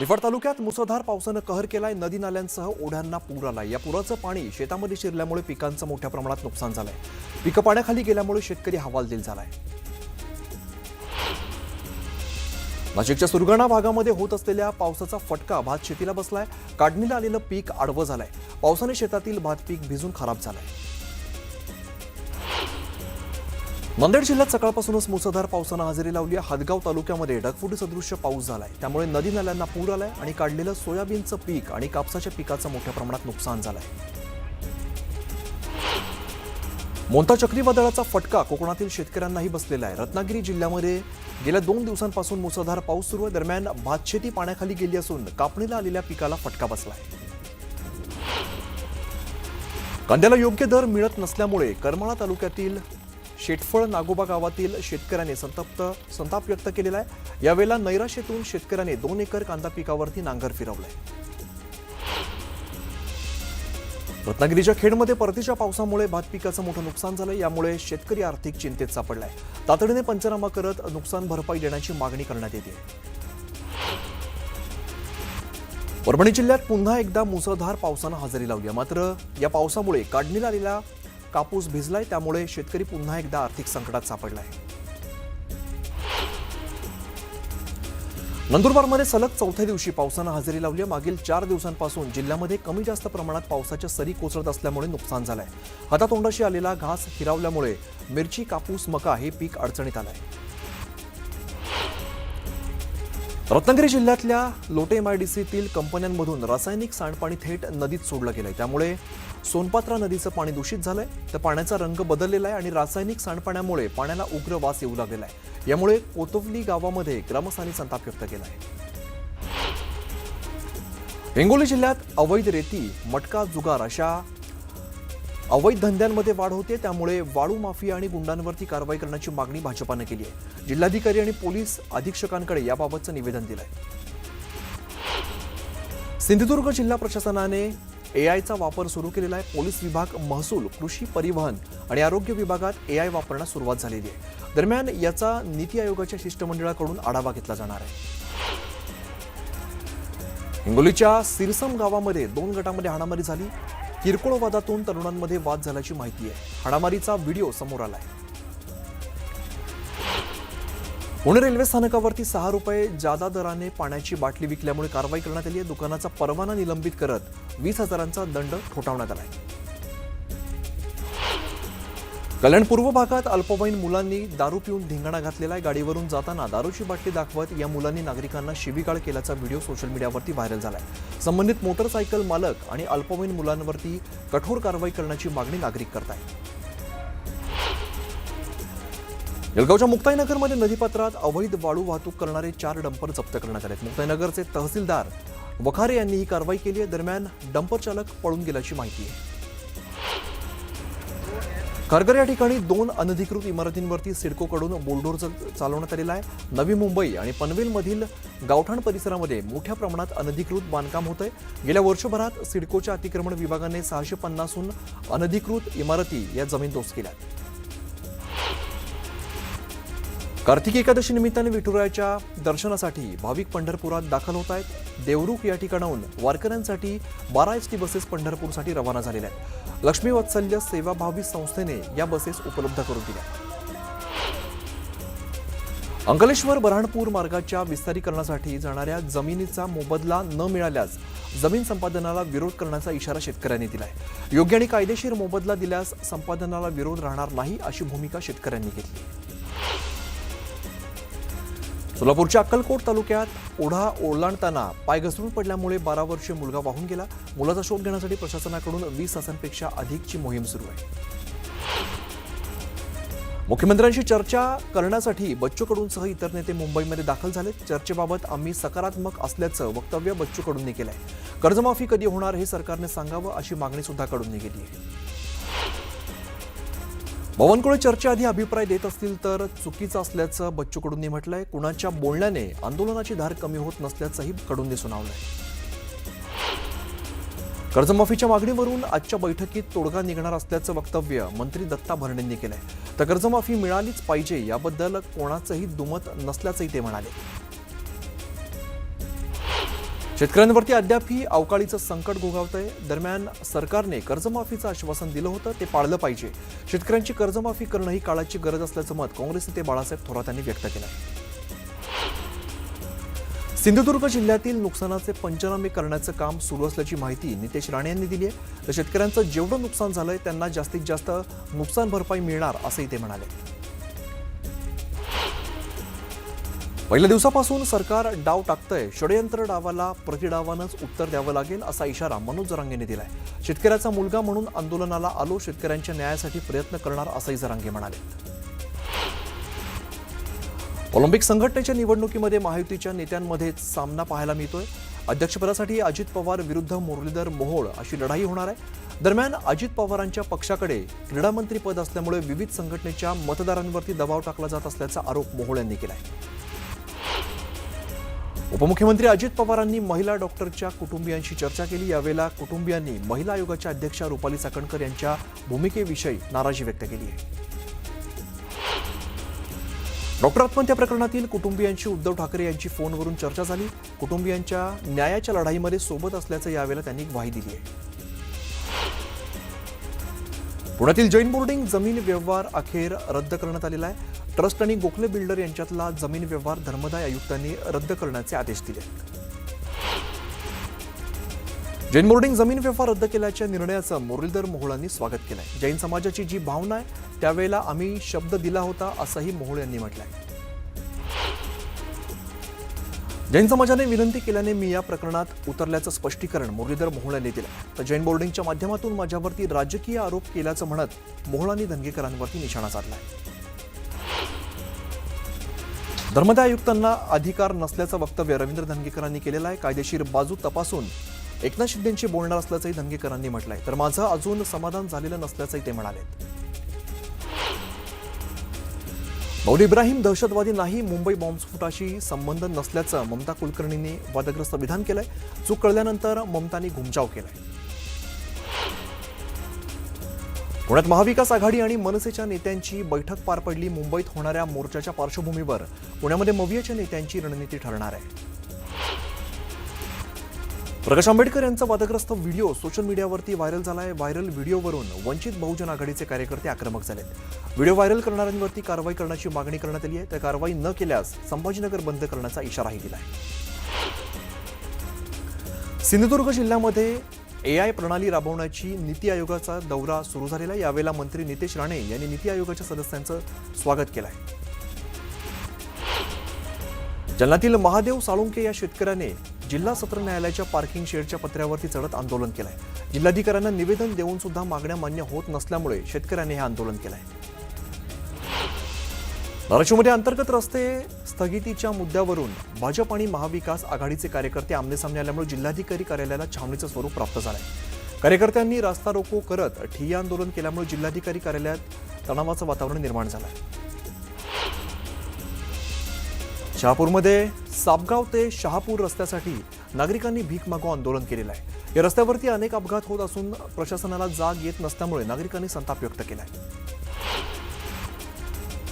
निफाड तालुक्यात मुसळधार पावसानं कहर केलाय. नदी नाल्यांसह ओढ्यांना पूर आलाय. या पुराचं पाणी शेतामध्ये शिरल्यामुळे पिकांचं मोठ्या प्रमाणात नुकसान झालंय. पिकं पाण्याखाली गेल्यामुळे शेतकरी हवालदिल झालाय. नाशिकच्या सुरगाणा भागामध्ये होत असलेल्या पावसाचा फटका भात शेतीला बसलाय. काढणीला आलेलं पीक आडवं झालंय. पावसाने शेतातील भात पीक भिजून खराब झालंय. नांदेड जिल्ह्यात सकाळपासूनच मुसळधार पावसानं हजेरी लावली आहे. हदगाव तालुक्यामध्ये ढगफुटी सदृश्य पाऊस झालाय. त्यामुळे नदी नाल्यांना पूर आलाय आणि काढलेलं सोयाबीनचं पीक आणि कापसाच्या पिकाचं मोठ्या प्रमाणात नुकसान झालंय. मोंता चक्रीवादळाचा फटका कोकणातील शेतकऱ्यांनाही बसलेला आहे. रत्नागिरी जिल्ह्यामध्ये गेल्या 2 दिवसांपासून मुसळधार पाऊस सुरू आहे. दरम्यान भातशेती पाण्याखाली गेली असून कापणीला आलेल्या पिकाला फटका बसलाय. कांद्याला योग्य दर मिळत नसल्यामुळे करमाळा तालुक्यातील शेटफळ नागोबा गावातील शेतकऱ्यांनी संताप व्यक्त केलेला आहे. यावेळेला नैराश्यातून शेतकऱ्याने 2 एकर कांदा पिकावरती नांगर फिरवलाय. रत्नागिरीच्या खेडमध्ये परतीच्या पावसामुळे भात पिकाचं मोठं नुकसान झालंय. यामुळे शेतकरी आर्थिक चिंतेत सापडलाय. तातडीने पंचनामा करत नुकसान भरपाई देण्याची मागणी करण्यात येते. परभणी जिल्ह्यात पुन्हा एकदा मुसळधार पावसानं हजेरी लावली आहे. मात्र या पावसामुळे काढणीला आलेला कापूस भिजलाय. त्यामुळे शेतकरी पुन्हा एकदा आर्थिक संकटात सापडलाय. नंदुरबारमध्ये सलग 4थ्या दिवशी पावसानं हजेरी लावली आहे. मागील 4 दिवसांपासून जिल्ह्यामध्ये कमी जास्त प्रमाणात पावसाच्या सरी कोसळत असल्यामुळे नुकसान झालंय. हातातोंडाशी आलेला घास हिरावल्यामुळे मिरची, कापूस, मका हे पीक अडचणीत आलंय. रत्नागिरी जिल्ह्यातल्या लोटे एमआयडीसीतील कंपन्यांमधून रासायनिक सांडपाणी थेट नदीत सोडलं गेलंय. त्यामुळे सोनपात्रा नदीचं पाणी दूषित झालंय. तर पाण्याचा रंग बदललेला आहे आणि रासायनिक सांडपाण्यामुळे पाण्याला उग्र वास येऊ लागलेला आहे. यामुळे कोतवली गावामध्ये ग्रामस्थांनी संताप व्यक्त केलाय. हिंगोली जिल्ह्यात अवैध रेती, मटका, जुगार अशा अवैध धंद्यांमध्ये वाढ होते. त्यामुळे वाळू माफिया आणि गुंडांवरती कारवाई करण्याची मागणी भाजपानं केली आहे. जिल्हाधिकारी आणि पोलीस अधीक्षकांकडे याबाबतचं निवेदन दिलंय. सिंधुदुर्ग जिल्हा प्रशासनाने एआयचा वापर सुरू केलेला आहे. पोलीस विभाग, महसूल, कृषी, परिवहन आणि आरोग्य विभागात एआय वापरण्यास सुरुवात झालेली आहे. दरम्यान याचा नीती आयोगाच्या शिष्टमंडळाकडून आढावा घेतला जाणार आहे. हिंगोलीच्या सिरसम गावामध्ये 2 गटांमध्ये हाणामारी झाली. किरकोळ वादातून तरुणांमध्ये वाद झाल्याची माहिती आहे. हाणामारीचा व्हिडिओ समोर आलाय. पुणे रेल्वे स्थानकावरती 6 रुपये जादा दराने पाण्याची बाटली विकल्यामुळे कारवाई करण्यात आली आहे. दुकानाचा परवाना निलंबित करत 20,000चा दंड ठोठावण्यात आलाय. कल्याण पूर्व भागात अल्पवयीन मुलांनी दारू पिऊन धिंगाणा घातलेला आहे. गाडीवरून जाताना दारूची बाटली दाखवत या मुलांनी नागरिकांना शिवीगाळ केल्याचा व्हिडिओ सोशल मीडियावरती व्हायरल झालाय. संबंधित मोटरसायकल मालक आणि अल्पवयीन मुलांवरती कठोर कारवाई करण्याची मागणी नागरिक करतायत. जळगावच्या मुक्ताईनगरमध्ये नदीपात्रात अवैध वाळू वाहतूक करणारे 4 डंपर जप्त करण्यात आले. मुक्ताईनगरचे तहसीलदार वखारे यांनी ही कारवाई केली आहे. दरम्यान डंपर चालक पळून गेल्याची माहिती आहे. खारघर या ठिकाणी 2 अनधिकृत इमारतींवरती सिडकोकडून बुलडोझर चालवण्यात आलेला आहे. नवी मुंबई आणि पनवेलमधील गावठाण परिसरामध्ये मोठ्या प्रमाणात अनधिकृत बांधकाम होत आहे. गेल्या वर्षभरात सिडकोच्या अतिक्रमण विभागाने 650हून अनधिकृत इमारती या जमीनदोस्त केल्या. कार्तिकी एकादशी निमित्ताने विठुरायाच्या दर्शनासाठी भाविक पंढरपुरात दाखल होत आहेत. देवरुख या ठिकाणाहून वारकऱ्यांसाठी 12 एसटी बसेस पंढरपूरसाठी रवाना झालेल्या आहेत. लक्ष्मी वात्सल्य सेवाभावी संस्थेने या बसेस उपलब्ध करून दिल्या. अंकलेश्वर बऱ्हाणपूर मार्गाच्या विस्तारीकरणासाठी जाणाऱ्या जमिनीचा मोबदला न मिळाल्यास जमीन संपादनाला विरोध करण्याचा इशारा शेतकऱ्यांनी दिलाय. योग्य आणि कायदेशीर मोबदला दिल्यास संपादनाला विरोध राहणार नाही अशी भूमिका शेतकऱ्यांनी घेतली. सोलापूरच्या अक्कलकोट तालुक्यात ओढा ओलांडताना पाय घसरून पडल्यामुळे 12 वर्षीय मुलगा वाहून गेला. मुलाचा शोध घेण्यासाठी प्रशासनाकडून 20 तासांपेक्षा अधिकची मोहीम सुरू आहे. मुख्यमंत्र्यांशी चर्चा करण्यासाठी बच्चू कडूंसह इतर नेते मुंबईमध्ये दाखल झालेत. चर्चेबाबत आम्ही सकारात्मक असल्याचं वक्तव्य बच्चू कडूंनी केलंय. कर्जमाफी कधी होणार हे सरकारने सांगावं अशी मागणी सुद्धा कडूंनी केली आहे. बावनकुळे चर्चेआधी अभिप्राय देत असतील तर चुकीचं असल्याचं बच्चू कडूंनी म्हटलंय. कुणाच्या बोलण्याने आंदोलनाची धार कमी होत नसल्याचंही कडूंनी सुनावलंय. कर्जमाफीच्या मागणीवरून आजच्या बैठकीत तोडगा निघणार असल्याचं वक्तव्य मंत्री दत्ता भरणेंनी केलंय. तर कर्जमाफी मिळालीच पाहिजे याबद्दल कोणाचंही दुमत नसल्याचंही ते म्हणाले. शेतकऱ्यांवरती अद्यापही अवकाळीचं संकट घोघावतंय. दरम्यान सरकारने कर्जमाफीचं आश्वासन दिलं होतं ते पाळलं पाहिजे. शेतकऱ्यांची कर्जमाफी करणं ही काळाची गरज असल्याचं मत काँग्रेस नेते बाळासाहेब थोरात यांनी व्यक्त केलं आहे. सिंधुदुर्ग जिल्ह्यातील नुकसानाचे पंचनामे करण्याचं काम सुरू असल्याची माहिती नितेश राणे यांनी दिली आहे. तर शेतकऱ्यांचं जेवढं नुकसान झालंय त्यांना जास्तीत जास्त नुकसान भरपाई मिळणार असंही ते म्हणाले. पहिल्या दिवसापासून सरकार डाव टाकतंय. षडयंत्र डावाला प्रतिडावानंच उत्तर द्यावं लागेल असा इशारा मनोज जरांगेंनी दिलाय. शेतकऱ्याचा मुलगा म्हणून आंदोलनाला आलो, शेतकऱ्यांच्या न्यायासाठी प्रयत्न करणार असंही जरांगे म्हणाले. ऑलिम्पिक संघटनेच्या निवडणुकीमध्ये महायुतीच्या नेत्यांमध्येच सामना पाहायला मिळतोय. अध्यक्षपदासाठी अजित पवार विरुद्ध मुरलीधर मोहोळ अशी लढाई होणार आहे. दरम्यान अजित पवारांच्या पक्षाकडे क्रीडा मंत्रीपद असल्यामुळे विविध संघटनेच्या मतदारांवरती दबाव टाकला जात असल्याचा आरोप मोहोळ यांनी केलाय. उपमुख्यमंत्री अजित पवारांनी महिला डॉक्टरच्या कुटुंबियांशी चर्चा केली. यावेळेला कुटुंबियांनी महिला आयोगाच्या अध्यक्षा रुपाली चाकणकर यांच्या भूमिकेविषयी नाराजी व्यक्त केली आहे. डॉक्टर आत्महत्या प्रकरणातील कुटुंबियांशी उद्धव ठाकरे यांची फोनवरून चर्चा झाली. कुटुंबियांच्या न्यायाच्या लढाईमध्ये सोबत असल्याचं यावेळेला त्यांनी ग्वाही दिली आहे. पुण्यातील जैन बोर्डिंग जमीन व्यवहार अखेर रद्द करण्यात आलेला आहे. ट्रस्ट आणि गोखले बिल्डर यांच्यातला जमीन व्यवहार धर्मदाय आयुक्तांनी रद्द करण्याचे आदेश दिले. जैन बोर्डिंग जमीन व्यवहार रद्द केल्याच्या निर्णयाचं मुरलीधर मोहोळांनी स्वागत केलंय. जैन समाजाची जी भावना आहे त्यावेळेला आम्ही शब्द दिला होता असंही मोहोळ यांनी म्हटलंय. जैन समाजाने विनंती केल्याने मी या प्रकरणात उतरल्याचं स्पष्टीकरण मुरलीधर मोहोळ यांनी दिलं. तर जैन बोर्डिंगच्या माध्यमातून माझ्यावरती राजकीय आरोप केल्याचं म्हणत मोहोळांनी धनगेकरांवरती निशाणा साधलाय. धर्मदाय आयुक्तांना अधिकार नसल्याचं वक्तव्य रवींद्र धनगेकरांनी केलेलं आहे. कायदेशीर बाजू तपासून एकनाथ शिंदेंशी बोलणार असल्याचंही धनगेकरांनी म्हटलंय. तर माझं अजून समाधान झालेलं नसल्याचंही ते म्हणाले. मौली इब्राहिम दहशतवादी नाही, मुंबई बॉम्बस्फोटाशी संबंध नसल्याचं ममता कुलकर्णींनी वादग्रस्त विधान केलंय. चूक कळल्यानंतर ममतांनी घुमजाव केलाय. पुण्यात महाविकास आघाडी आणि मनसेच्या नेत्यांची बैठक पार पडली. मुंबईत होणाऱ्या मोर्चाच्या पार्श्वभूमीवर पुण्यामध्ये मवियाच्या नेत्यांची रणनीती ठरणार आहे. प्रकाश आंबेडकर यांचा वादग्रस्त व्हिडिओ सोशल मीडियावरती व्हायरल झालाय. व्हायरल व्हिडिओवरून वंचित बहुजन आघाडीचे कार्यकर्ते आक्रमक झालेत. व्हिडिओ व्हायरल करणाऱ्यांवरती कारवाई करण्याची मागणी करण्यात आली आहे. त्या कारवाई न केल्यास संभाजीनगर बंद करण्याचा इशाराही दिलाय. सिंधुदुर्ग जिल्ह्यामध्ये AI प्रणाली राबवण्याची नीती आयोगाचा दौरा सुरू झालेला आहे. यावेळेला मंत्री नितेश राणे यांनी नीती आयोगाच्या सदस्यांचं स्वागत केलं आहे. जालन्यातील महादेव साळुंके या शेतकऱ्याने जिल्हा सत्र न्यायालयाच्या पार्किंग शेडच्या पत्र्यावरती चढत आंदोलन केलंय. जिल्हाधिकाऱ्यांना निवेदन देऊन सुद्धा मागण्या मान्य होत नसल्यामुळे शेतकऱ्यांनी हे आंदोलन केलंय. धाराशिवमध्ये अंतर्गत रस्ते स्थगितीच्या मुद्द्यावरून भाजप आणि महाविकास आघाडीचे कार्यकर्ते आमनेसामने आल्यामुळे जिल्हाधिकारी कार्यालयाला छावणीचं स्वरूप प्राप्त झालंय. कार्यकर्त्यांनी रास्ता रोको करत ठिय्या आंदोलन केल्यामुळे जिल्हाधिकारी कार्यालयात तणावाचं वातावरण निर्माण झालंय. शहापूरमध्ये सापगाव ते शहापूर रस्त्यासाठी नागरिकांनी भीक मागो आंदोलन केलेलं आहे. या रस्त्यावरती अनेक अपघात होत असून प्रशासनाला जाग येत नसल्यामुळे नागरिकांनी संताप व्यक्त केलाय.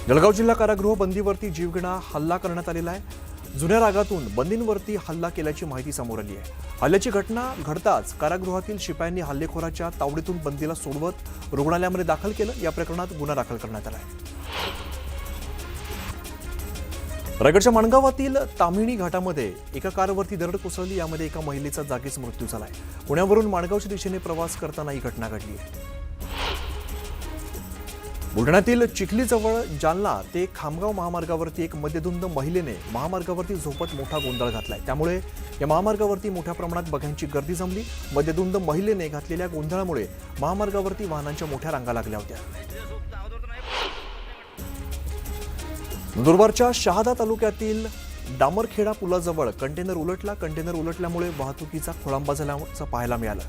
जळगाव जिल्हा कारागृह बंदीवरती जीवघेणा हल्ला करण्यात आलेला आहे. जुन्या रागातून बंदींवरती हल्ला केल्याची माहिती समोर आली आहे. हल्ल्याची घटना घडताच कारागृहातील शिपायांनी हल्लेखोराच्या तावडीतून बंदीला सोडवत रुग्णालयामध्ये दाखल केलं. या प्रकरणात गुन्हा दाखल करण्यात आला आहे. रायगडच्या माणगावातील ताम्हिणी घाटामध्ये एका कारवरती दरड कोसळली. यामध्ये एका महिलेचा जागीच मृत्यू झालाय. पुण्यावरून माणगावच्या दिशेने प्रवास करताना ही घटना घडली आहे. बुलढाण्यातील चिखलीजवळ जालना ते खामगाव महामार्गावरती एक मद्यधुंद महिलेने महामार्गावरती झोपत मोठा गोंधळ घातलाय. त्यामुळे या महामार्गावरती मोठ्या प्रमाणात बघ्यांची गर्दी जमली. मद्यधुंद महिलेने घातलेल्या गोंधळामुळे महामार्गावरती वाहनांच्या मोठ्या रांगा लागल्या होत्या. नंदुरबारच्या शहादा तालुक्यातील डामरखेडा पुलाजवळ कंटेनर उलटला. कंटेनर उलटल्यामुळे वाहतुकीचा खोळंबा झाल्याचं पाहायला मिळालं.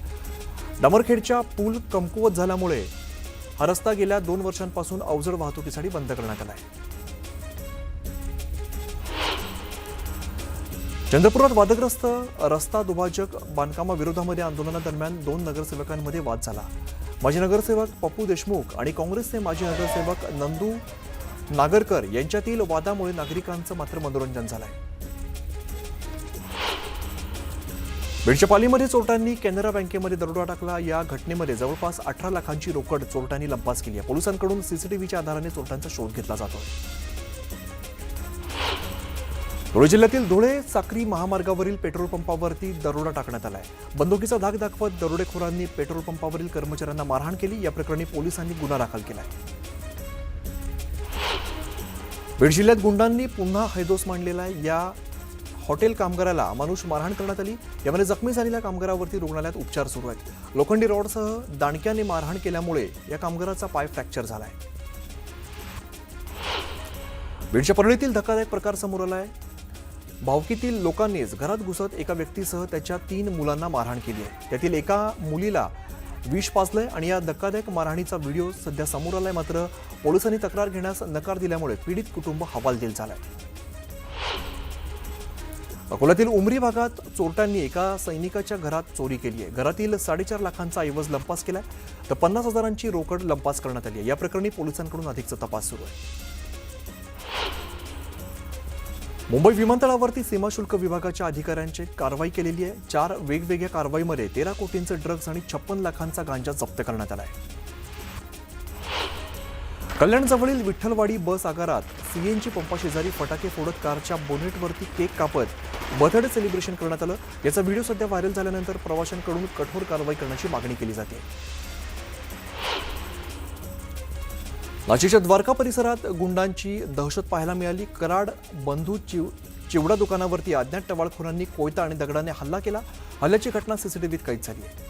डामरखेडच्या पूल कमकुवत झाल्यामुळे हा रस्ता गेल्या 2 वर्षांपासून अवजड वाहतुकीसाठी बंद करण्यात आला आहे. चंद्रपुरात वादग्रस्त रस्ता दुभाजक बांधकामाविरोधामध्ये आंदोलनादरम्यान 2 नगरसेवकांमध्ये वाद झाला. माजी नगरसेवक पप्पू देशमुख आणि काँग्रेसचे माजी नगरसेवक नंदू नागरकर यांच्यातील वादामुळे नागरिकांचं मात्र मनोरंजन झालंय. बीडच्या पालीमध्ये चोरट्यांनी कॅनरा बँकेमध्ये दरोडा टाकला. या घटनेमध्ये जवळपास 18 लाखांची रोकड चोरट्यांनी लंपास केली आहे. पोलिसांकडून सीसीटीव्हीच्या आधाराने चोरट्यांचा शोध घेतला जातोय. धुळे जिल्ह्यातील धुळे साक्री महामार्गावरील पेट्रोल पंपावरती दरोडा टाकण्यात आलाय. बंदुकीचा धाक दाखवत दरोडेखोरांनी पेट्रोल पंपावरील कर्मचाऱ्यांना मारहाण केली. या प्रकरणी पोलिसांनी गुन्हा दाखल केलाय. बीड जिल्ह्यात गुंडांनी पुन्हा हैदोस मांडलेला आहे. या हॉटेल कामगाराला अमानुष मारहाण करण्यात आली. यामध्ये जखमी झालेल्या कामगारावरती रुग्णालयात उपचार सुरू आहेत. लोखंडी रॉडसह दांडक्याने मारहाण केल्यामुळे या कामगाराचा पाय फ्रॅक्चर झालाय. बीडच्या परळीतील धक्कादायक प्रकार समोर आलाय. भावकीतील लोकांनीच घरात घुसत एका व्यक्तीसह त्याच्या 3 मुलांना मारहाण केली आहे. त्यातील एका मुलीला विष पाजलंय आणि या धक्कादायक मारहाणीचा व्हिडिओ सध्या समोर आलाय. मात्र पोलिसांनी तक्रार घेण्यास नकार दिल्यामुळे पीडित कुटुंब हवालदिल झालंय. अकोल्यातील उमरी भागात चोरट्यांनी एका सैनिकाच्या घरात चोरी केली आहे. घरातील 4.5 लाखांचा ऐवज लंपास केलाय तर 50,000ची रोकड लंपास करण्यात आली आहे. या प्रकरणी पोलिसांकडून अधिकचा तपास सुरू आहे. मुंबई विमानतळावरती सीमाशुल्क विभागाच्या अधिकाऱ्यांची कारवाई केलेली आहे. 4 वेगवेगळ्या कारवाईमध्ये 13 कोटींचे ड्रग्ज आणि 56 लाखांचा गांजा जप्त करण्यात आला आहे. कल्याणजवळील विठ्ठलवाडी बस आगारात सीएनजी पंपाशेजारी फटाके फोडत कारच्या बोनेटवरती केक कापत बर्थडे सेलिब्रेशन करण्यात आलं. याचा व्हिडिओ सध्या व्हायरल झाल्यानंतर प्रवाशांकडून कठोर कारवाई करण्याची मागणी केली जाते. नाशिकच्या द्वारका परिसरात गुंडांची दहशत पाहायला मिळाली. कराड बंधू चिवडा दुकानावरती अज्ञात टवाळखोरांनी कोयता आणि दगडाने हल्ला केला. हल्ल्याची घटना सीसीटीव्हीत कैद झाली आहे.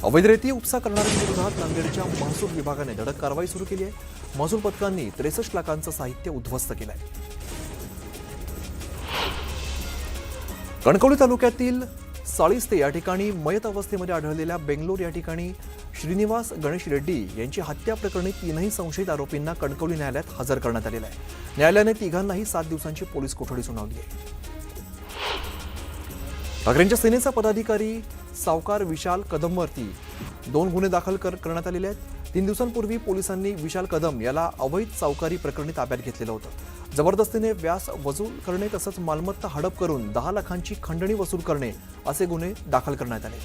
अवैध रेती उपसा करणाऱ्यांविरोधात नांदेडच्या महसूल विभागाने धडक कारवाई सुरू केली आहे. महसूल पथकांनी 63 लाखांचं साहित्य उद्ध्वस्त केलं आहे. कणकवली तालुक्यातील साळिस्ते या ठिकाणी मयत अवस्थेमध्ये आढळलेल्या बेंगलोर या ठिकाणी श्रीनिवास गणेश रेड्डी यांची हत्या प्रकरणी 3 संशयित आरोपींना कणकवली न्यायालयात हजर करण्यात आलेलं आहे. न्यायालयाने तिघांनाही 7 दिवसांची पोलीस कोठडी सुनावली आहे. ठाकरेंच्या सेनेचा पदाधिकारी सावकार विशाल कदमवरती 2 गुन्हे दाखल करण्यात आलेले आहेत. 3 दिवसांपूर्वी पोलिसांनी विशाल कदम याला अवैध सावकारी प्रकरणी ताब्यात घेतलेलं होतं. जबरदस्तीने व्याज वसूल करणे तसंच मालमत्ता हडप करून 10 लाखांची खंडणी वसूल करणे असे गुन्हे दाखल करण्यात आले.